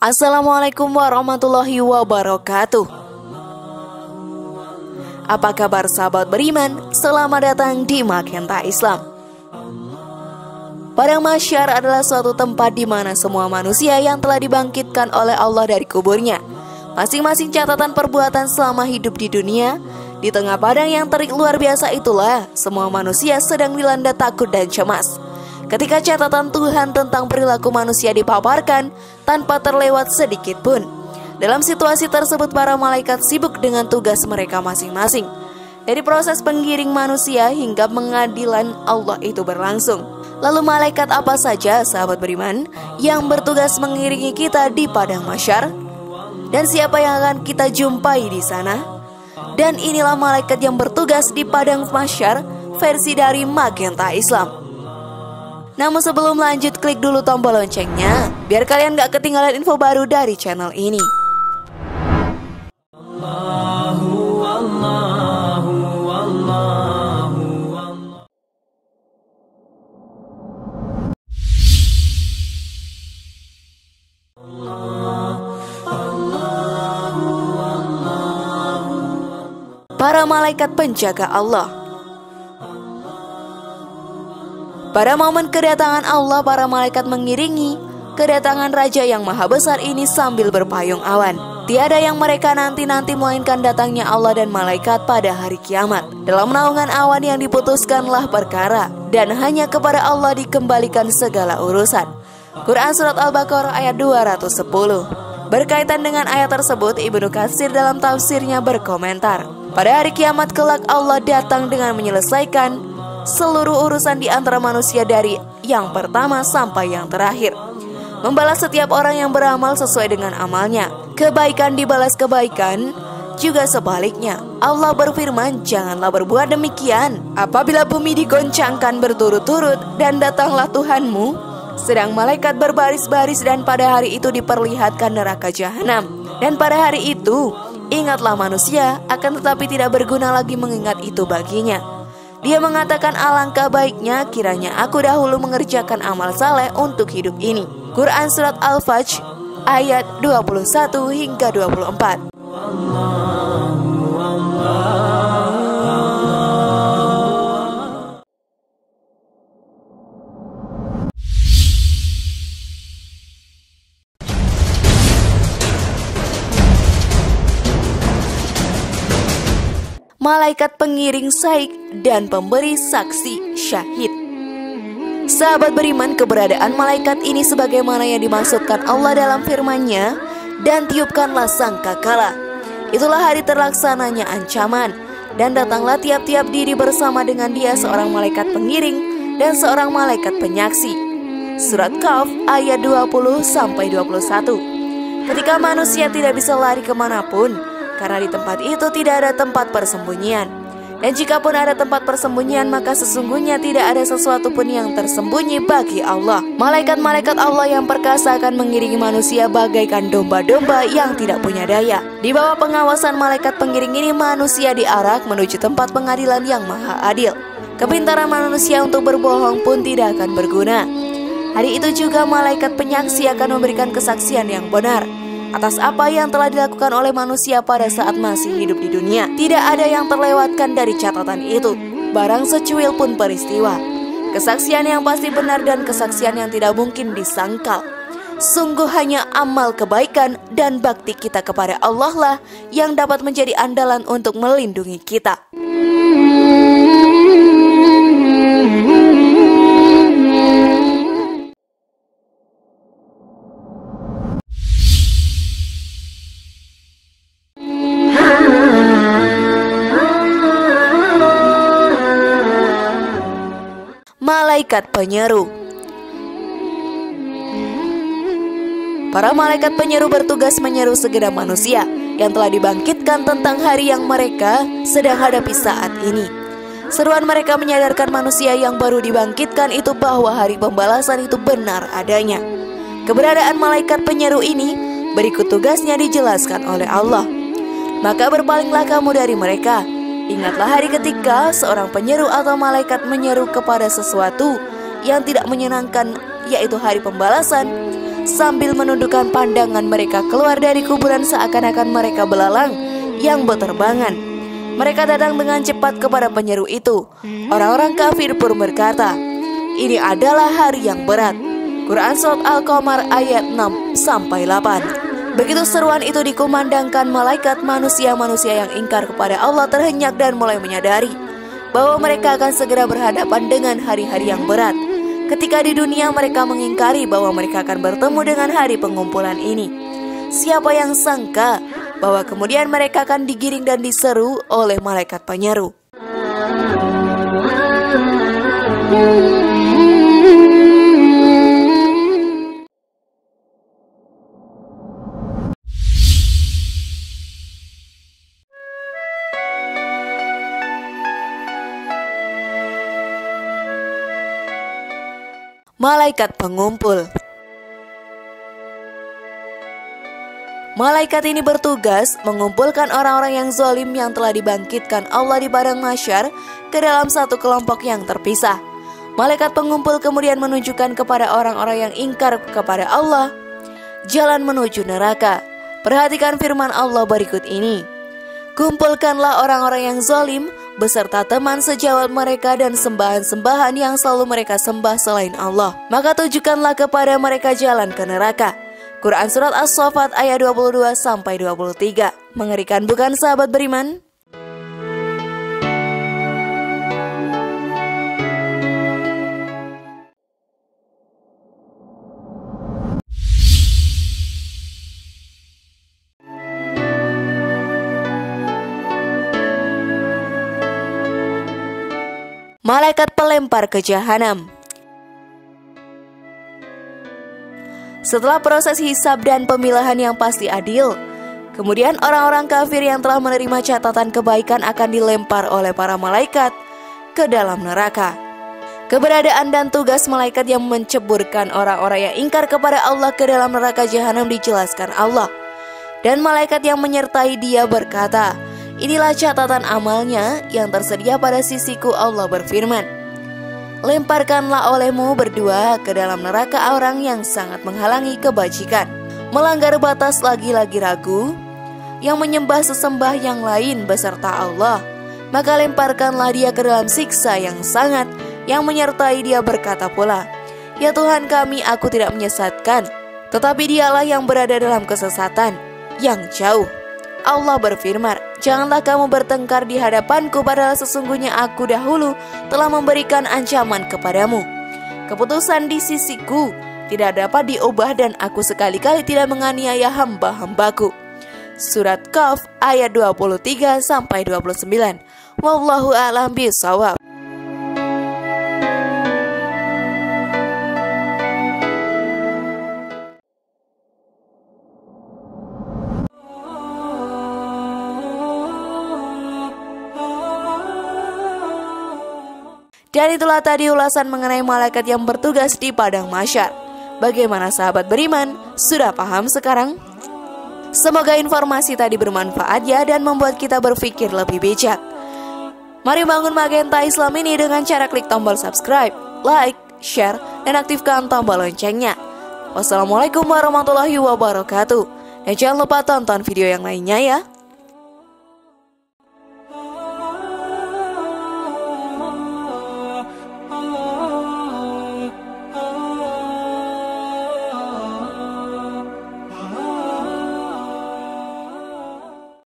Assalamualaikum warahmatullahi wabarakatuh. Apa kabar sahabat beriman? Selamat datang di Magenta Islam. Padang Mahsyar adalah suatu tempat di mana semua manusia yang telah dibangkitkan oleh Allah dari kuburnya, masing-masing catatan perbuatan selama hidup di dunia. Di tengah padang yang terik luar biasa itulah, semua manusia sedang dilanda takut dan cemas. Ketika catatan Tuhan tentang perilaku manusia dipaparkan tanpa terlewat sedikit pun. Dalam situasi tersebut para malaikat sibuk dengan tugas mereka masing-masing. Dari proses penggiring manusia hingga pengadilan Allah itu berlangsung. Lalu malaikat apa saja sahabat beriman yang bertugas mengiringi kita di padang mahsyar? Dan siapa yang akan kita jumpai di sana? Dan inilah malaikat yang bertugas di padang mahsyar versi dari Magenta Islam. Namun sebelum lanjut, klik dulu tombol loncengnya biar kalian gak ketinggalan info baru dari channel ini. Para malaikat penjaga Allah. Pada momen kedatangan Allah, para malaikat mengiringi kedatangan Raja yang Maha Besar ini sambil berpayung awan. Tiada yang mereka nanti-nanti melainkan datangnya Allah dan malaikat pada hari kiamat. Dalam naungan awan yang diputuskanlah perkara, dan hanya kepada Allah dikembalikan segala urusan. Quran Surat Al-Baqarah ayat 210. Berkaitan dengan ayat tersebut, Ibnu Katsir dalam tafsirnya berkomentar, pada hari kiamat kelak Allah datang dengan menyelesaikan seluruh urusan di antara manusia dari yang pertama sampai yang terakhir, membalas setiap orang yang beramal sesuai dengan amalnya. Kebaikan dibalas kebaikan, juga sebaliknya. Allah berfirman, janganlah berbuat demikian apabila bumi digoncangkan berturut-turut dan datanglah Tuhanmu sedang malaikat berbaris-baris, dan pada hari itu diperlihatkan neraka jahanam. Dan pada hari itu ingatlah manusia, akan tetapi tidak berguna lagi mengingat itu baginya. Dia mengatakan, alangkah baiknya kiranya aku dahulu mengerjakan amal saleh untuk hidup ini. Quran Surat Al-Fajr ayat 21 hingga 24. Malaikat pengiring saik dan pemberi saksi syahid. Sahabat beriman, keberadaan malaikat ini sebagaimana yang dimaksudkan Allah dalam firman-Nya, dan tiupkanlah sangkakala. Itulah hari terlaksananya ancaman, dan datanglah tiap-tiap diri bersama dengan dia seorang malaikat pengiring dan seorang malaikat penyaksi. Surat Qaf ayat 20-21. Ketika manusia tidak bisa lari kemanapun, karena di tempat itu tidak ada tempat persembunyian. Dan jikapun ada tempat persembunyian, maka sesungguhnya tidak ada sesuatu pun yang tersembunyi bagi Allah. Malaikat-malaikat Allah yang perkasa akan mengiringi manusia bagaikan domba-domba yang tidak punya daya. Di bawah pengawasan malaikat pengiring ini, manusia diarak menuju tempat pengadilan yang maha adil. Kepintaran manusia untuk berbohong pun tidak akan berguna. Hari itu juga malaikat penyaksi akan memberikan kesaksian yang benar atas apa yang telah dilakukan oleh manusia pada saat masih hidup di dunia. Tidak ada yang terlewatkan dari catatan itu, barang secuil pun peristiwa. Kesaksian yang pasti benar dan kesaksian yang tidak mungkin disangkal. Sungguh hanya amal kebaikan dan bakti kita kepada Allah lah yang dapat menjadi andalan untuk melindungi kita. Malaikat penyeru. Para malaikat penyeru bertugas menyeru segenap manusia yang telah dibangkitkan tentang hari yang mereka sedang hadapi saat ini. Seruan mereka menyadarkan manusia yang baru dibangkitkan itu bahwa hari pembalasan itu benar adanya. Keberadaan malaikat penyeru ini berikut tugasnya dijelaskan oleh Allah. Maka berpalinglah kamu dari mereka. Ingatlah hari ketika seorang penyeru atau malaikat menyeru kepada sesuatu yang tidak menyenangkan, yaitu hari pembalasan. sambil menundukkan pandangan mereka keluar dari kuburan seakan-akan mereka belalang yang berterbangan. Mereka datang dengan cepat kepada penyeru itu. Orang-orang kafir pun berkata, "Ini adalah hari yang berat." Quran Surat Al-Qamar ayat 6-8. Begitu seruan itu dikumandangkan, malaikat manusia-manusia yang ingkar kepada Allah terhenyak dan mulai menyadari bahwa mereka akan segera berhadapan dengan hari-hari yang berat. Ketika di dunia mereka mengingkari bahwa mereka akan bertemu dengan hari pengumpulan ini. Siapa yang sangka bahwa kemudian mereka akan digiring dan diseru oleh malaikat penyeru. Malaikat pengumpul. Malaikat ini bertugas mengumpulkan orang-orang yang zalim yang telah dibangkitkan Allah di padang mahsyar ke dalam satu kelompok yang terpisah. Malaikat pengumpul kemudian menunjukkan kepada orang-orang yang ingkar kepada Allah jalan menuju neraka. Perhatikan firman Allah berikut ini. Kumpulkanlah orang-orang yang zalim beserta teman sejawat mereka dan sembahan-sembahan yang selalu mereka sembah selain Allah. Maka tujukanlah kepada mereka jalan ke neraka. Quran Surat As-Saffat ayat 22-23. Mengerikan bukan sahabat beriman? Malaikat pelempar ke jahanam. Setelah proses hisab dan pemilahan yang pasti adil, kemudian orang-orang kafir yang telah menerima catatan kebaikan akan dilempar oleh para malaikat ke dalam neraka. Keberadaan dan tugas malaikat yang menceburkan orang-orang yang ingkar kepada Allah ke dalam neraka jahanam dijelaskan Allah. Dan malaikat yang menyertai dia berkata, "Inilah catatan amalnya yang tersedia pada sisiku." Allah berfirman, "Lemparkanlah olehmu berdua ke dalam neraka orang yang sangat menghalangi kebajikan, melanggar batas lagi-lagi ragu, yang menyembah sesembah yang lain beserta Allah. Maka lemparkanlah dia ke dalam siksa yang sangat." Yang menyertai dia berkata pula, "Ya Tuhan kami, aku tidak menyesatkan, tetapi dialah yang berada dalam kesesatan yang jauh." Allah berfirman, "Janganlah kamu bertengkar di hadapanku, padahal sesungguhnya aku dahulu telah memberikan ancaman kepadamu. Keputusan di sisiku tidak dapat diubah dan aku sekali-kali tidak menganiaya hamba-hambaku." Surat Qaf ayat 23-29. Wallahu a'lam bishawab. Dan itulah tadi ulasan mengenai malaikat yang bertugas di padang mahsyar. Bagaimana sahabat beriman? Sudah paham sekarang? Semoga informasi tadi bermanfaat ya dan membuat kita berpikir lebih bijak. Mari bangun Magenta Islam ini dengan cara klik tombol subscribe, like, share, dan aktifkan tombol loncengnya. Wassalamualaikum warahmatullahi wabarakatuh. Dan jangan lupa tonton video yang lainnya ya.